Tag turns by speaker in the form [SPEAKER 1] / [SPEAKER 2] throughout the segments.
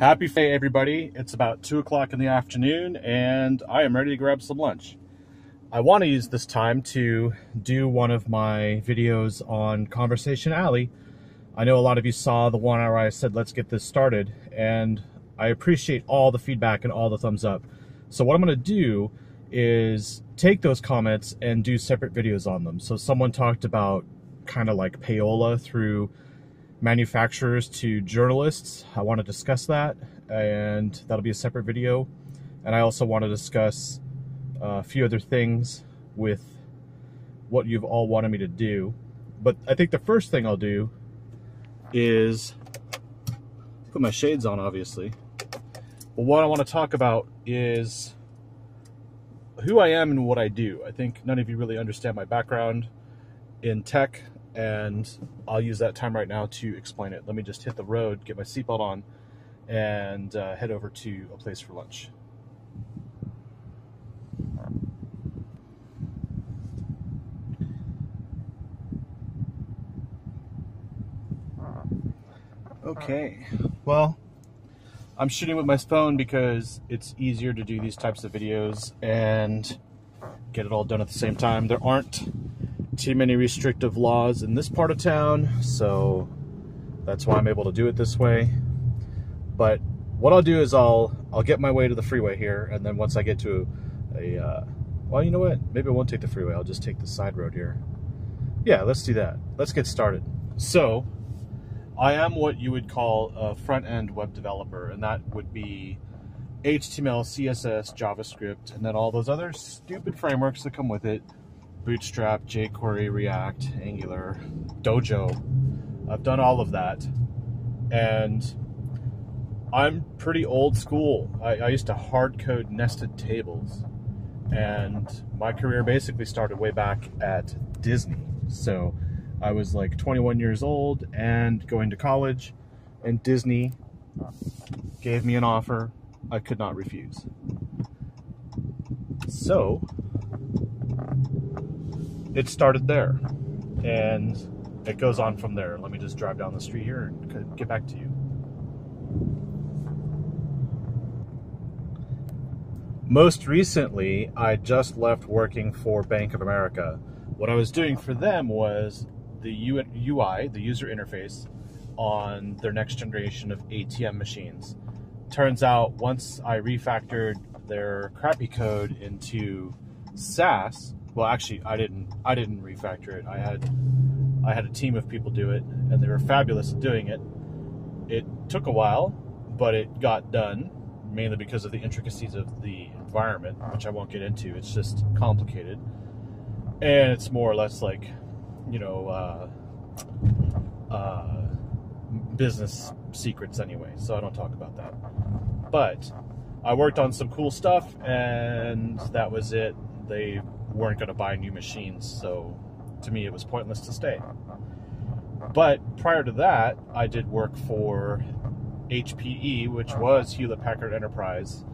[SPEAKER 1] Happy Friday, everybody. It's about 2 o'clock in the afternoon, and I am ready to grab some lunch. I want to use this time to do one of my videos on Conversation Alley. I know a lot of you saw the one where I said, let's get this started, and I appreciate all the feedback and all the thumbs up. So what I'm going to do is take those comments and do separate videos on them. So someone talked about kind of like payola through manufacturers to journalists. I want to discuss that, and that'll be a separate video. And I also want to discuss a few other things with what you've all wanted me to do. But I think the first thing I'll do is put my shades on, obviously. But what I want to talk about is who I am and what I do. I think none of you really understand my background in tech, and I'll use that time right now to explain it. Let me just hit the road, get my seatbelt on, and head over to a place for lunch. Okay, well, I'm shooting with my phone because it's easier to do these types of videos and get it all done at the same time. There aren't too many restrictive laws in this part of town, so that's why I'm able to do it this way. But what I'll do is I'll get my way to the freeway here, and then once I get to well, you know what? Maybe I won't take the freeway. I'll just take the side road here. Yeah, let's do that. Let's get started. So, I am what you would call a front-end web developer, and that would be HTML, CSS, JavaScript, and then all those other stupid frameworks that come with it. Bootstrap, jQuery, React, Angular, Dojo. I've done all of that, and I'm pretty old school. I used to hard code nested tables, and my career basically started way back at Disney. So I was like 21 years old and going to college, and Disney gave me an offer I could not refuse. So it started there, and it goes on from there. Let me just drive down the street here and get back to you. Most recently, I just left working for Bank of America. What I was doing for them was the UI, the user interface, on their next generation of ATM machines. Turns out, once I refactored their crappy code into SAS, well, actually, I didn't refactor it. I had a team of people do it, and they were fabulous at doing it. It took a while, but it got done, mainly because of the intricacies of the environment, which I won't get into. It's just complicated, and it's more or less like, you know, business secrets anyway, so I don't talk about that. But I worked on some cool stuff, and that was it. They weren't going to buy new machines, so to me it was pointless to stay. But prior to that, I did work for HPE, which was Hewlett-Packard Enterprise,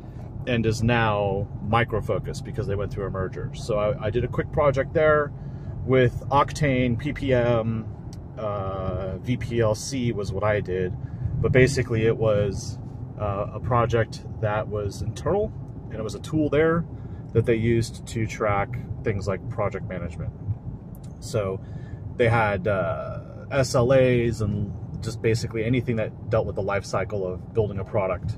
[SPEAKER 1] and is now Micro Focus because they went through a merger. So I did a quick project there with Octane, PPM, VPLC was what I did, but basically it was a project that was internal, and it was a tool there that they used to track things like project management. So they had SLAs and just basically anything that dealt with the life cycle of building a product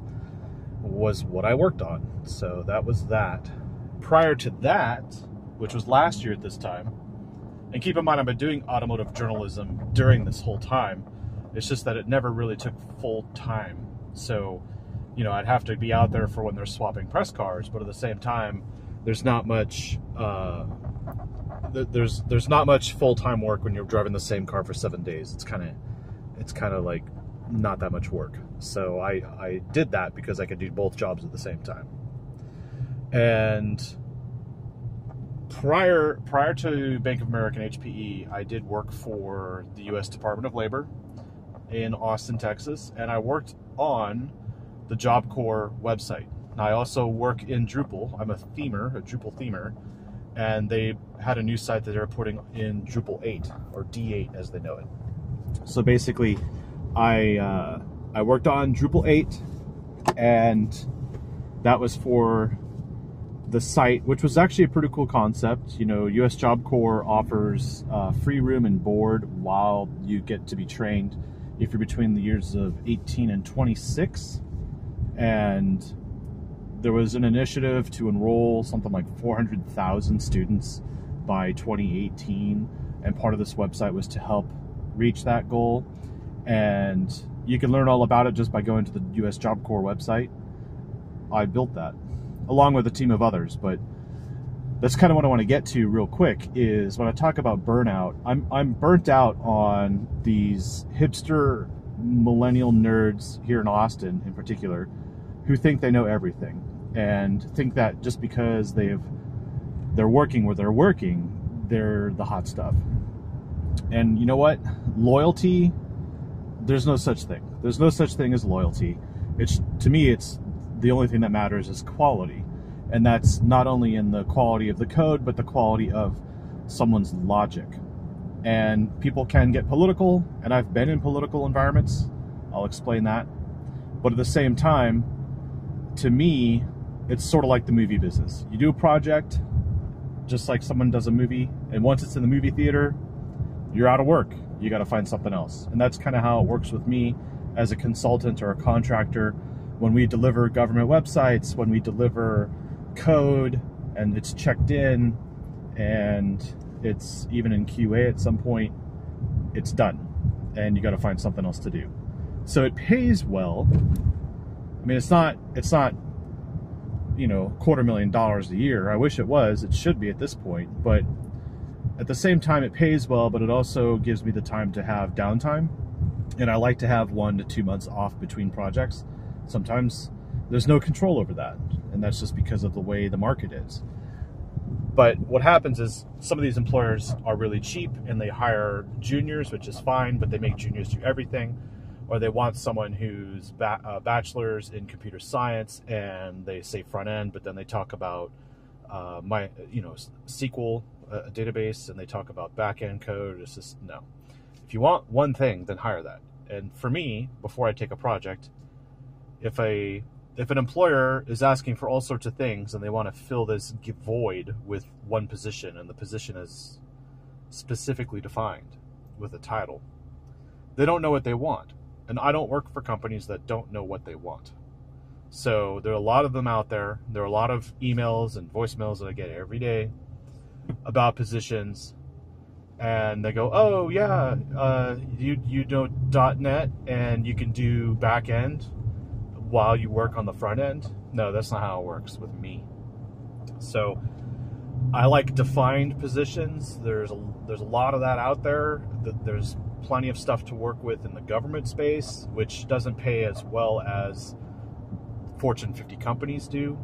[SPEAKER 1] was what I worked on. So that was that. Prior to that, which was last year at this time, and keep in mind I've been doing automotive journalism during this whole time, it's just that it never really took full time. So, you know, I'd have to be out there for when they're swapping press cars, but at the same time, there's not much there's not much full-time work when you're driving the same car for 7 days. It's kind of like not that much work. So I did that because I could do both jobs at the same time. And prior to Bank of America and HPE, I did work for the U.S. Department of Labor in Austin, Texas, and I worked on the Job Corps website. I also work in Drupal. I'm a Drupal themer, and they had a new site that they were putting in Drupal 8, or D8 as they know it. So basically, I worked on Drupal 8, and that was for the site, which was actually a pretty cool concept. You know, US Job Corps offers free room and board while you get to be trained if you're between the years of 18 and 26. And there was an initiative to enroll something like 400,000 students by 2018, and part of this website was to help reach that goal. And you can learn all about it just by going to the US Job Corps website. I built that along with a team of others, but that's kind of what I want to get to real quick. Is when I talk about burnout, I'm burnt out on these hipster millennial nerds here in Austin in particular, who think they know everything and think that just because they're working where they're working, they're the hot stuff. And you know what? Loyalty, there's no such thing. There's no such thing as loyalty. To me, it's the only thing that matters is quality. And that's not only in the quality of the code, but the quality of someone's logic. And people can get political, and I've been in political environments. I'll explain that. But at the same time, to me, it's sort of like the movie business. You do a project, just like someone does a movie, and once it's in the movie theater, you're out of work. You got to find something else. And that's kind of how it works with me as a consultant or a contractor. When we deliver government websites, when we deliver code and it's checked in and it's even in QA at some point, it's done and you got to find something else to do. So it pays well. I mean, it's not, you know, $250,000 a year. I wish it was. It should be at this point, but at the same time, it pays well, but it also gives me the time to have downtime. And I like to have 1 to 2 months off between projects. Sometimes there's no control over that, and that's just because of the way the market is. But what happens is some of these employers are really cheap and they hire juniors, which is fine, but they make juniors do everything. Or they want someone who's bachelor's in computer science and they say front end, but then they talk about SQL, a database, and they talk about back end code. It's just no. If you want one thing, then hire that. And for me, before I take a project, if an employer is asking for all sorts of things and they want to fill this void with one position, and the position is specifically defined with a title, they don't know what they want. And I don't work for companies that don't know what they want. So there are a lot of them out there. There are a lot of emails and voicemails that I get every day about positions. And they go, oh yeah, you know .NET and you can do back end while you work on the front end. No, that's not how it works with me. So I like defined positions. There's a lot of that out there. There's plenty of stuff to work with in the government space, which doesn't pay as well as Fortune 50 companies do.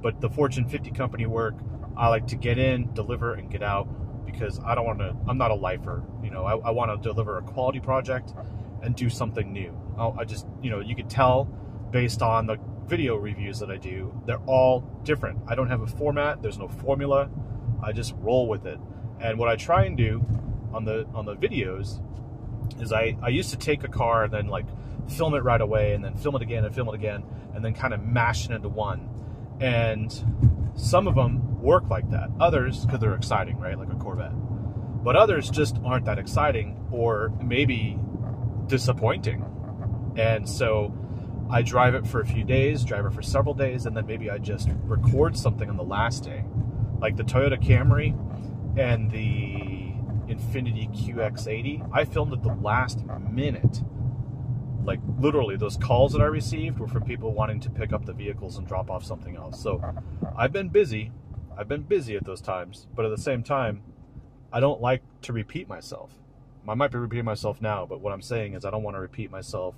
[SPEAKER 1] But the Fortune 50 company work, I like to get in, deliver, and get out, because I'm not a lifer. You know, I want to deliver a quality project and do something new. You could tell based on the video reviews that I do, they're all different. I don't have a format. There's no formula. I just roll with it. And what I try and do on the videos is I used to take a car and then like film it right away and then film it again and film it again and then kind of mash it into one. And some of them work like that. Others, because they're exciting, right? Like a Corvette. But others just aren't that exciting, or maybe disappointing. And so I drive it for a few days, drive it for several days, and then maybe I just record something on the last day. Like the Toyota Camry and the Infiniti QX80, I filmed at the last minute. Like literally, those calls that I received were from people wanting to pick up the vehicles and drop off something else. So I've been busy at those times, but at the same time, I don't like to repeat myself. I might be repeating myself now, but what I'm saying is I don't want to repeat myself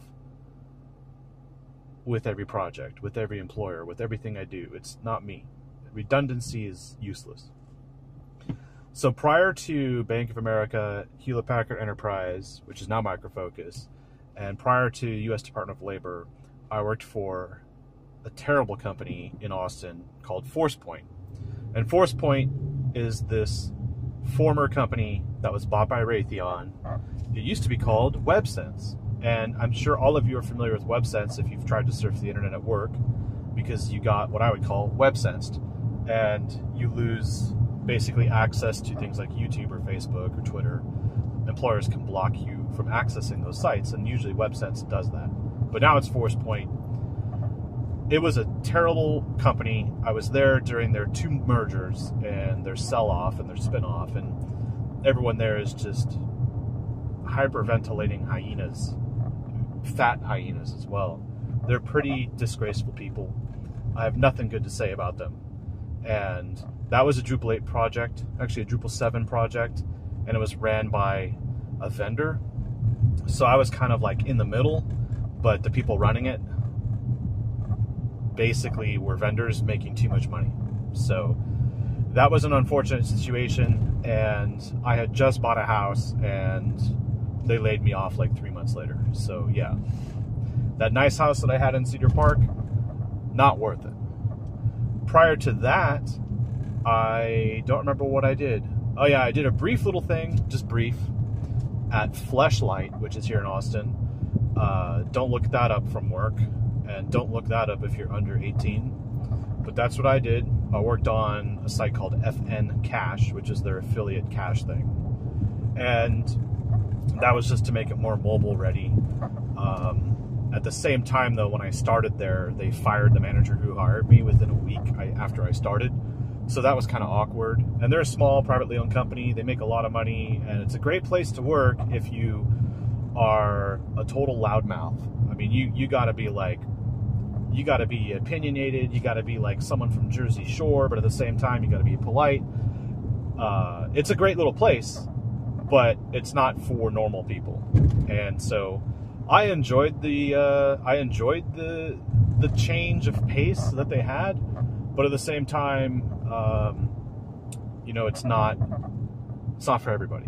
[SPEAKER 1] with every project, with every employer, with everything I do. It's not me. Redundancy is useless. So prior to Bank of America, Hewlett Packard Enterprise, which is now Micro Focus, and prior to U.S. Department of Labor, I worked for a terrible company in Austin called Forcepoint. And Forcepoint is this former company that was bought by Raytheon. It used to be called WebSense. And I'm sure all of you are familiar with WebSense if you've tried to surf the internet at work, because you got what I would call web-sensed, and you lose basically access to things like YouTube or Facebook or Twitter. Employers can block you from accessing those sites, and usually WebSense does that. But now it's Forcepoint. It was a terrible company. I was there during their 2 mergers and their sell-off and their spin-off, and everyone there is just hyperventilating hyenas, fat hyenas as well. They're pretty disgraceful people. I have nothing good to say about them. And that was a Drupal 8 project, actually a Drupal 7 project, and it was ran by a vendor. So I was kind of like in the middle, but the people running it basically were vendors making too much money. So that was an unfortunate situation, and I had just bought a house and they laid me off like 3 months later. So yeah, that nice house that I had in Cedar Park, not worth it. Prior to that, I don't remember what I did. Oh yeah, I did a brief little thing, just brief, at Fleshlight, which is here in Austin. Don't look that up from work, and don't look that up if you're under 18. But that's what I did. I worked on a site called FN Cache, which is their affiliate cache thing. And that was just to make it more mobile ready. At the same time, though, when I started there, they fired the manager who hired me within a week after I started. So that was kind of awkward. And they're a small, privately owned company. They make a lot of money, and it's a great place to work if you are a total loudmouth. I mean, you got to be like, you got to be opinionated. You got to be like someone from Jersey Shore, but at the same time, you got to be polite. It's a great little place, but it's not for normal people. And so I enjoyed the change of pace that they had, but at the same time, you know, it's not for everybody.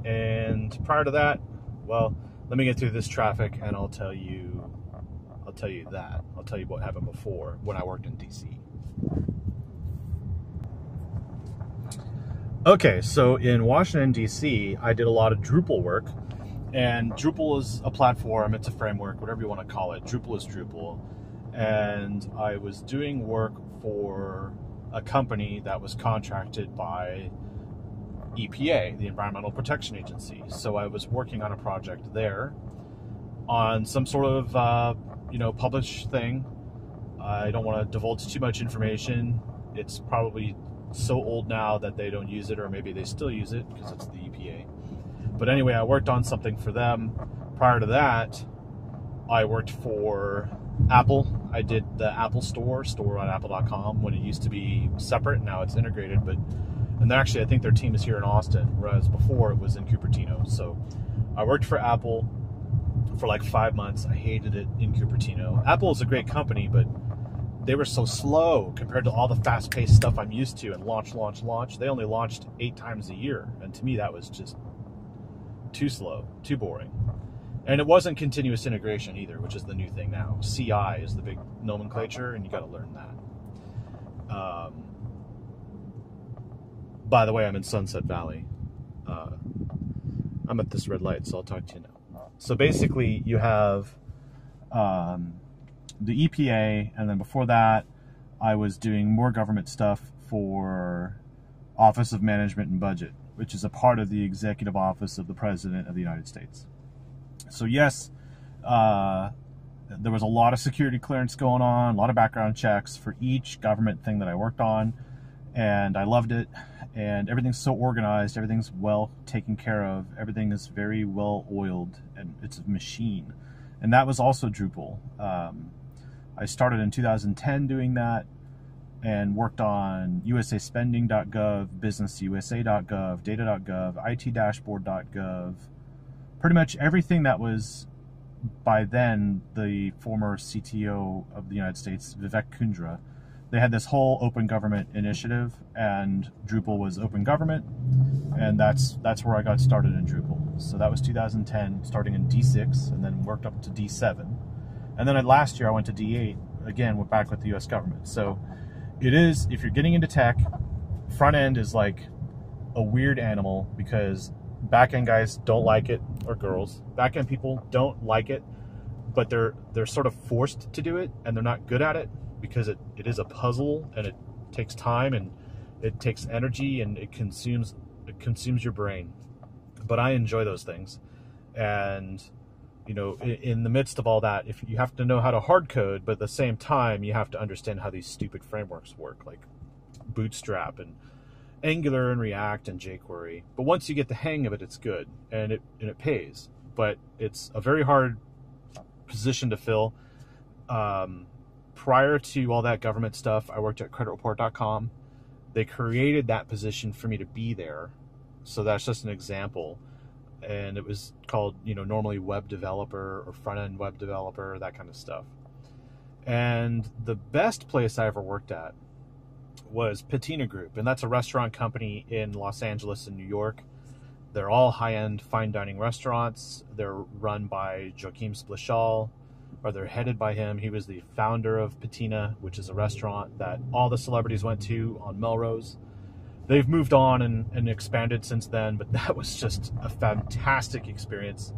[SPEAKER 1] And prior to that, well, let me get through this traffic, and I'll tell you what happened before when I worked in DC. Okay, so in Washington, D.C., I did a lot of Drupal work. And Drupal is a platform, it's a framework, whatever you want to call it. Drupal is Drupal. And I was doing work for a company that was contracted by EPA, the Environmental Protection Agency. So I was working on a project there on some sort of, published thing. I don't want to divulge too much information. It's probably so old now that they don't use it, or maybe they still use it because it's the EPA. But anyway, I worked on something for them. Prior to that, I worked for Apple. I did the Apple store on apple.com when it used to be separate. Now it's integrated, and actually I think their team is here in Austin, whereas before it was in Cupertino. So I worked for Apple for like 5 months. I hated it in Cupertino. Apple is a great company, but they were so slow compared to all the fast-paced stuff I'm used to, and launch. They only launched 8 times a year, and to me that was just too slow, too boring. And it wasn't continuous integration either, which is the new thing now. CI is the big nomenclature, and you got to learn that. By the way, I'm in Sunset Valley. I'm at this red light, so I'll talk to you now. So basically, you have the EPA, and then before that, I was doing more government stuff for Office of Management and Budget, which is a part of the Executive Office of the President of the United States. So yes, there was a lot of security clearance going on, a lot of background checks for each government thing that I worked on, and I loved it. And everything's so organized, everything's well taken care of, everything is very well oiled, and it's a machine. And that was also Drupal. I started in 2010 doing that, and worked on usaspending.gov, businessusa.gov, data.gov, itdashboard.gov, pretty much everything that was, by then, the former CTO of the United States, Vivek Kundra. They had this whole open government initiative, and Drupal was open government, and that's where I got started in Drupal. So that was 2010, starting in D6, and then worked up to D7. And then last year I went to D8, again, went back with the US government. So it is, if you're getting into tech, front end is like a weird animal, because Back-end guys don't like it, or girls. Back-end people don't like it, but they're sort of forced to do it, and they're not good at it because it is a puzzle, and it takes time, and it takes energy, and it consumes your brain. But I enjoy those things. And you know, in the midst of all that, if you have to know how to hard code, but at the same time you have to understand how these stupid frameworks work, like Bootstrap and Angular and React and jQuery. But once you get the hang of it, it's good, and it pays. But it's a very hard position to fill. Prior to all that government stuff, I worked at creditreport.com. They created that position for me to be there. So that's just an example. And it was called, you know, normally web developer or front-end web developer, that kind of stuff. And the best place I ever worked at was Patina Group, and that's a restaurant company in Los Angeles and New York. They're all high-end fine dining restaurants. They're run by Joachim Splichal, or they're headed by him. He was the founder of Patina, which is a restaurant that all the celebrities went to on Melrose. They've moved on and expanded since then, but that was just a fantastic experience.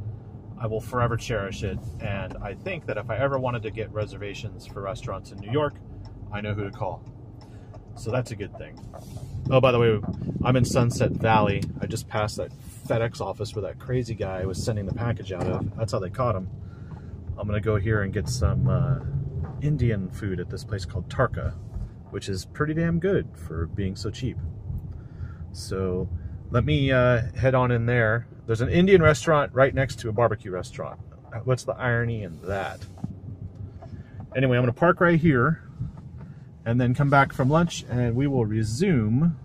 [SPEAKER 1] I will forever cherish it, and I think that if I ever wanted to get reservations for restaurants in New York, I know who to call. So that's a good thing. Oh, by the way, I'm in Sunset Valley. I just passed that FedEx office where that crazy guy was sending the package out of. That's how they caught him. I'm going to go here and get some Indian food at this place called Tarka, which is pretty damn good for being so cheap. So let me head on in there. There's an Indian restaurant right next to a barbecue restaurant. What's the irony in that? Anyway, I'm going to park right here and then come back from lunch, and we will resume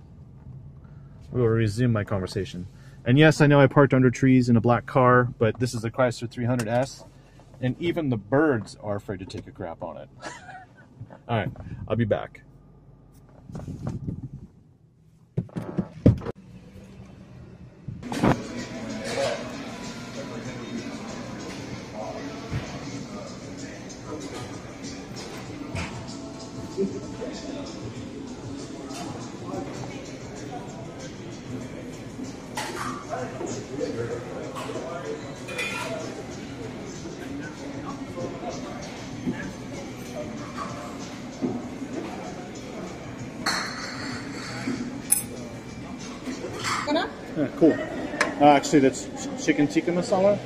[SPEAKER 1] my conversation. And yes, I know I parked under trees in a black car, but this is a Chrysler 300S, and even the birds are afraid to take a crap on it. All right, I'll be back. Cool. Actually, that's chicken tikka masala.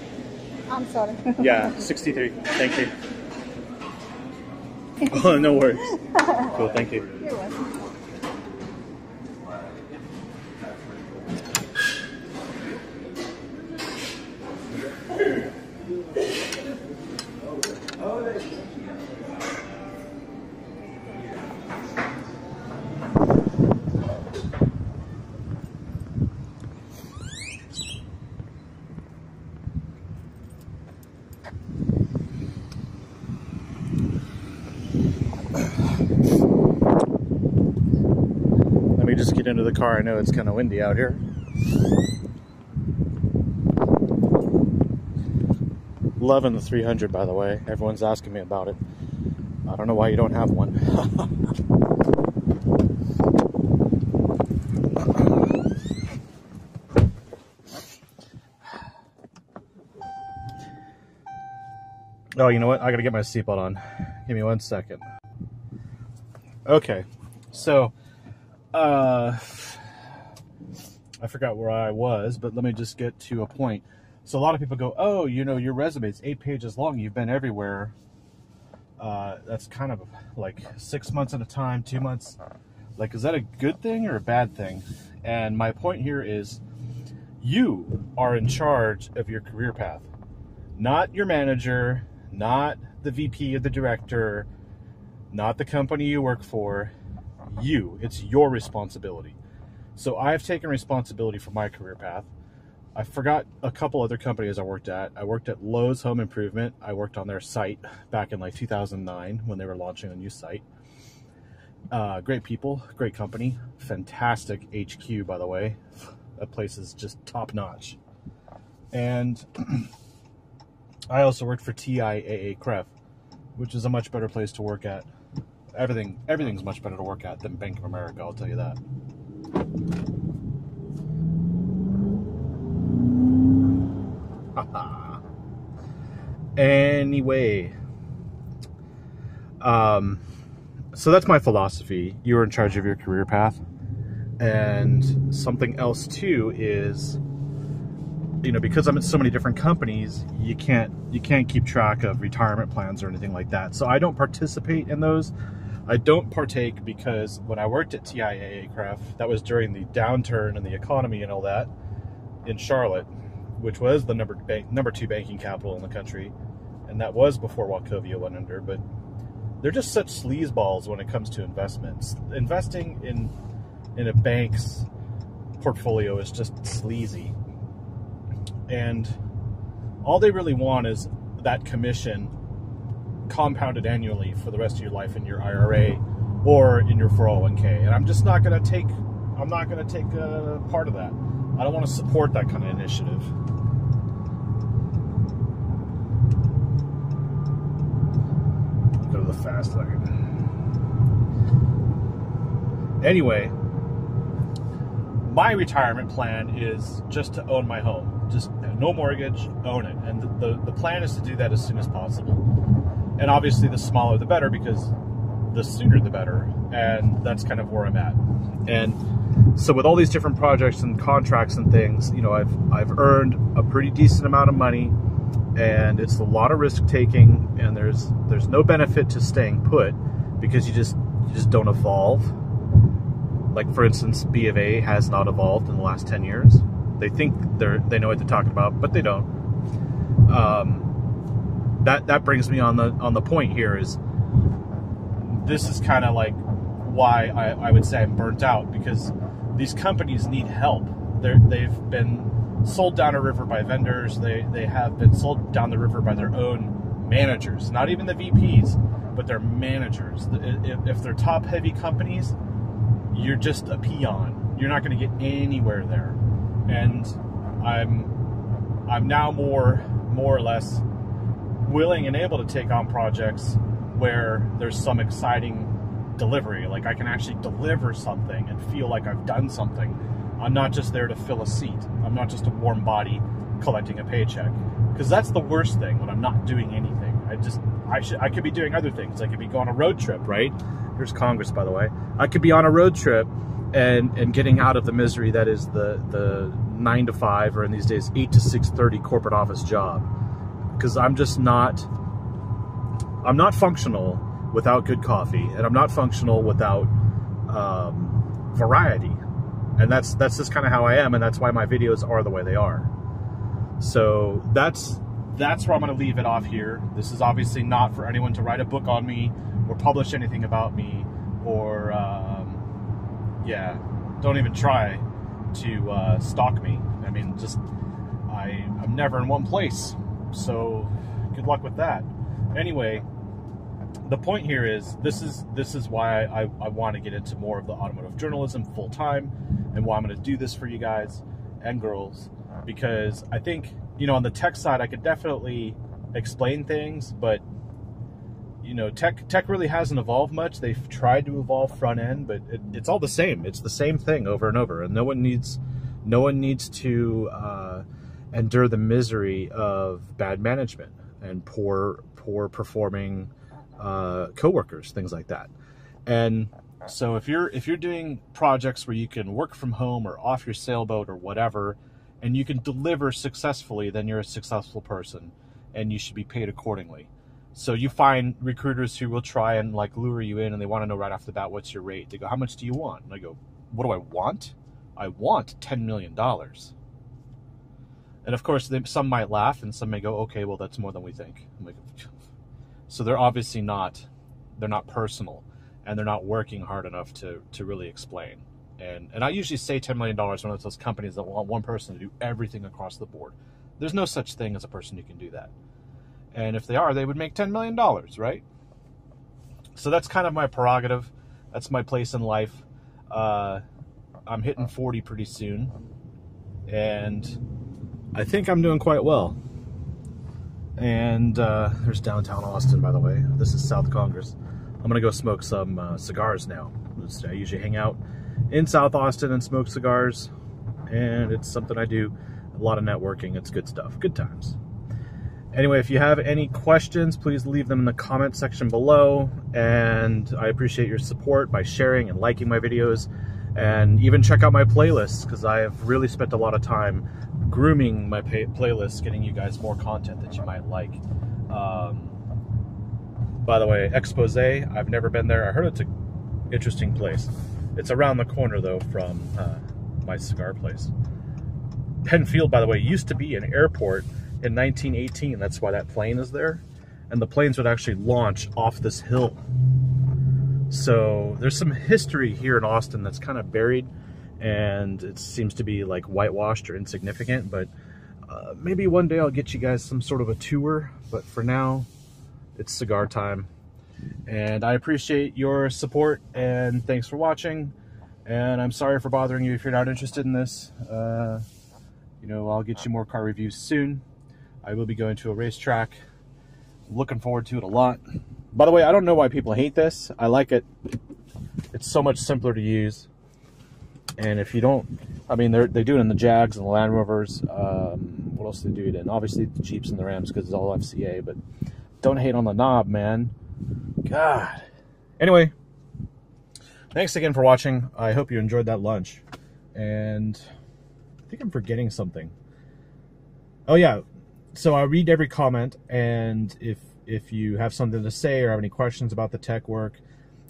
[SPEAKER 2] I'm sorry.
[SPEAKER 1] Yeah, 63. Thank you. Oh, no worries. Cool, thank you.
[SPEAKER 2] You're welcome.
[SPEAKER 1] Just get into the car. I know it's kind of windy out here. Loving the 300, by the way. Everyone's asking me about it. I don't know why you don't have one. Oh, you know what? I gotta get my seatbelt on. Give me 1 second. Okay, so I forgot where I was, but let me just get to a point. So a lot of people go, oh, you know, your resume is 8 pages long. You've been everywhere. That's kind of like 6 months at a time, 2 months. Like, is that a good thing or a bad thing? And my point here is you are in charge of your career path, not your manager, not the VP or the director, not the company you work for. You. It's your responsibility. So I've taken responsibility for my career path. I forgot a couple other companies I worked at. I worked at Lowe's Home Improvement. I worked on their site back in like 2009 when they were launching a new site. Great people, great company, fantastic HQ, by the way. That place is just top notch. And I also worked for TIAA Cref, which is a much better place to work at. Everything's much better to work at than Bank of America, I'll tell you that. Anyway, so that's my philosophy. You're in charge of your career path. And something else too is, you know, because I'm at so many different companies, you can't keep track of retirement plans or anything like that. So I don't participate in those. I don't partake because when I worked at TIAA-CREF, that was during the downturn in the economy and all that in Charlotte, which was the number 2 banking capital in the country, and that was before Wachovia went under. But they're just such sleazeballs when it comes to investments. Investing in a bank's portfolio is just sleazy. And all they really want is that commission compounded annually for the rest of your life in your IRA or in your 401k. And I'm just not going to take a part of that. I don't want to support that kind of initiative. I'll go to the fast lane. Anyway, my retirement plan is just to own my home. Just no mortgage, own it. And the plan is to do that as soon as possible. And obviously the smaller the better, because the sooner the better. And that's kind of where I'm at. And so with all these different projects and contracts and things, you know, I've earned a pretty decent amount of money, and it's a lot of risk taking, and there's no benefit to staying put because you just don't evolve. Like, for instance, B of A has not evolved in the last 10 years. They think they know what they're talking about, but they don't. That brings me on the point here is, this is kind of like why I would say I'm burnt out, because these companies need help. They've been sold down a river by vendors. They have been sold down the river by their own managers, not even the VPs, but their managers. If they're top-heavy companies, you're just a peon. You're not going to get anywhere there. And I'm now more or less willing and able to take on projects where there's some exciting delivery. Like, I can actually deliver something and feel like I've done something. I'm not just there to fill a seat. I'm not just a warm body collecting a paycheck. Because that's the worst thing, when I'm not doing anything. I could be doing other things. I could be going on a road trip, right? Here's Congress, by the way. I could be on a road trip and getting out of the misery that is the 9 to 5, or in these days 8 to 6:30 corporate office job. Because I'm not functional without good coffee, and I'm not functional without variety. And that's just kind of how I am, and that's why my videos are the way they are. So that's where I'm going to leave it off here. This is obviously not for anyone to write a book on me or publish anything about me, or yeah, don't even try to stalk me. I mean, just I'm never in one place, so good luck with that. Anyway, the point here is, this is why I want to get into more of the automotive journalism full time, and why I'm going to do this for you guys and girls, because I think, you know, on the tech side I could definitely explain things, but you know, tech really hasn't evolved much. They've tried to evolve front end, but it's all the same. It's the same thing over and over, and no one needs to endure the misery of bad management and poor performing coworkers, things like that. And so if you're doing projects where you can work from home or off your sailboat or whatever, and you can deliver successfully, then you're a successful person, and you should be paid accordingly. So you find recruiters who will try and like lure you in, and they want to know right off the bat, what's your rate? They go, how much do you want? And I go, what do I want? I want $10 million. And of course, some might laugh, and some may go, okay, well, that's more than we think. I'm like, so they're obviously they're not personal, and they're not working hard enough to really explain. And I usually say $10 million when it's those companies that want one person to do everything across the board. There's no such thing as a person who can do that. And if they are, they would make $10 million, right? So that's kind of my prerogative. That's my place in life. I'm hitting 40 pretty soon, and I think I'm doing quite well. And there's downtown Austin, by the way. This is South Congress. I'm going to go smoke some cigars now. I usually hang out in South Austin and smoke cigars, and it's something I do lot of networking. It's good stuff, good times. Anyway, if you have any questions, please leave them in the comment section below. And I appreciate your support by sharing and liking my videos. And even check out my playlists, because I have really spent a lot of time grooming my playlists, getting you guys more content that you might like. By the way, Expose, I've never been there. I heard it's an interesting place. It's around the corner, though, from my cigar place. Penn Field, by the way, used to be an airport in 1918. That's why that plane is there. And the planes would actually launch off this hill. So there's some history here in Austin that's kind of buried, and it seems to be like whitewashed or insignificant, but maybe one day I'll get you guys some sort of a tour. But for now, it's cigar time. And I appreciate your support, and thanks for watching. And I'm sorry for bothering you if you're not interested in this. You know, I'll get you more car reviews soon. I will be going to a racetrack. Looking forward to it a lot. By the way, I don't know why people hate this. I like it. It's so much simpler to use. And if you don't, I mean, they do it in the Jags and the Land Rovers. What else do they do it in? Obviously the Jeeps and the Rams, because it's all FCA. But don't hate on the knob, man. God. Anyway, thanks again for watching. I hope you enjoyed that lunch. And I think I'm forgetting something. Oh yeah. So I read every comment, and if you have something to say or have any questions about the tech work,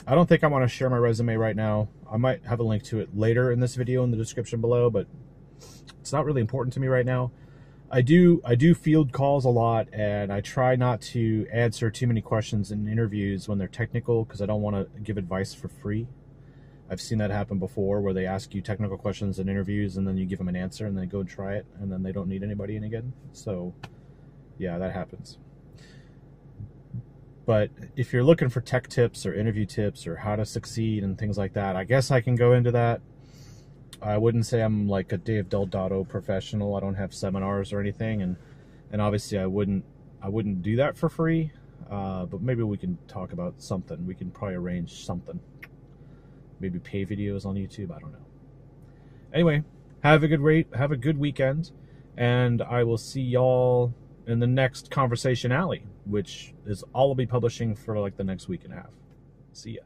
[SPEAKER 1] I don't think I want to share my resume right now. I might have a link to it later in this video in the description below, but it's not really important to me right now. I do field calls a lot, and I try not to answer too many questions in interviews when they're technical, because I don't want to give advice for free. I've seen that happen before, where they ask you technical questions in interviews, and then you give them an answer, and they go and try it, and then they don't need anybody in again. So, yeah, that happens. But if you're looking for tech tips or interview tips or how to succeed and things like that, I guess I can go into that. I wouldn't say I'm like a Dave Del Dotto professional. I don't have seminars or anything, and obviously I wouldn't do that for free. But maybe we can talk about something. We can probably arrange something. Maybe pay videos on YouTube. I don't know. Anyway, have a good weekend, and I will see y'all in the next Conversation Alley, which is all I'll be publishing for like the next week and a half. See ya.